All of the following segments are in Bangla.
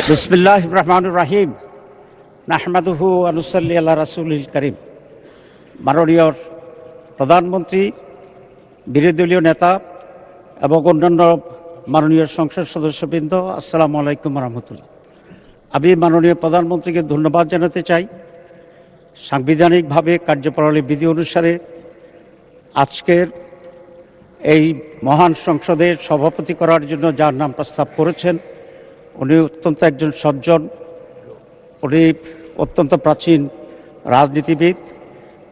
বিসমিল্লাহির রহমানির রহিম। নাহমাদুহু ওয়া নুসাল্লি আলা রাসূলিল কারীম। মাননীয় প্রধানমন্ত্রী, বিরোধী দলীয় নেতা এবং অন্যান্য মাননীয় সংসদ সদস্যবৃন্দ, আসসালামু আলাইকুম রহমতুল্লাহ। আমি মাননীয় প্রধানমন্ত্রীকে ধন্যবাদ জানাতে চাই। সাংবিধানিকভাবে কার্যপ্রণালী বিধি অনুসারে আজকের এই মহান সংসদের সভাপতি করার জন্য যার নাম প্রস্তাব করেছেন, উনি অত্যন্ত একজন সজ্জন, উনি অত্যন্ত প্রাচীন রাজনীতিবিদ।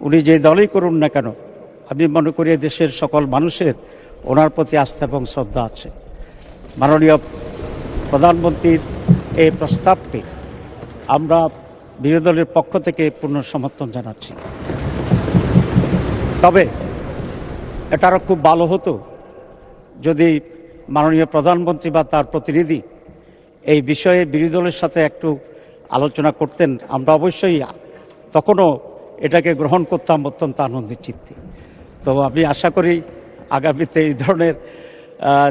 উনি যে দলই করুন না কেন, আমি মনে করি দেশের সকল মানুষের ওনার প্রতি আস্থা এবং শ্রদ্ধা আছে। মাননীয় প্রধানমন্ত্রীর এই প্রস্তাবকে আমরা বিরোধী দলের পক্ষ থেকে পূর্ণ সমর্থন জানাচ্ছি। তবে এটা আরও খুব ভালো হতো যদি মাননীয় প্রধানমন্ত্রী বা তার প্রতিনিধি এই বিষয়ে বিরোধী দলের সাথে একটু আলোচনা করতেন। আমরা অবশ্যই তখনও এটাকে গ্রহণ করতাম অত্যন্ত আনন্দের চিত্তে। তো আমি আশা করি আগামীতে এই ধরনের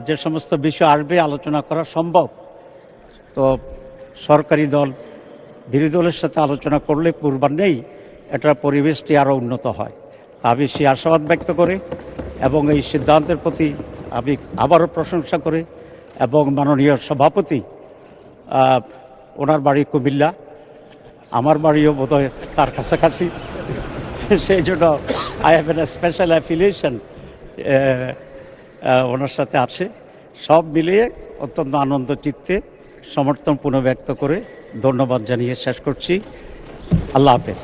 যে সমস্ত বিষয় আসবে আলোচনা করা সম্ভব। তো সরকারি দল বিরোধী দলের সাথে আলোচনা করলে পূর্বান্নেই এটার পরিবেশটি আরও উন্নত হয়। আমি সেই আশাবাদ ব্যক্ত করে এবং এই সিদ্ধান্তের প্রতি আমি আবারও প্রশংসা করে এবং মাননীয় সভাপতি, ওনার বাড়ি কুমিল্লা, আমার বাড়িও বোধহয় তার কাছাকাছি, সেই জন্য I have an special affiliation ওনার সাথে আছে। সব মিলিয়ে অত্যন্ত আনন্দ চিত্তে সমর্থন পুনঃব্যক্ত করে ধন্যবাদ জানিয়ে শেষ করছি। আল্লাহ হাফেজ।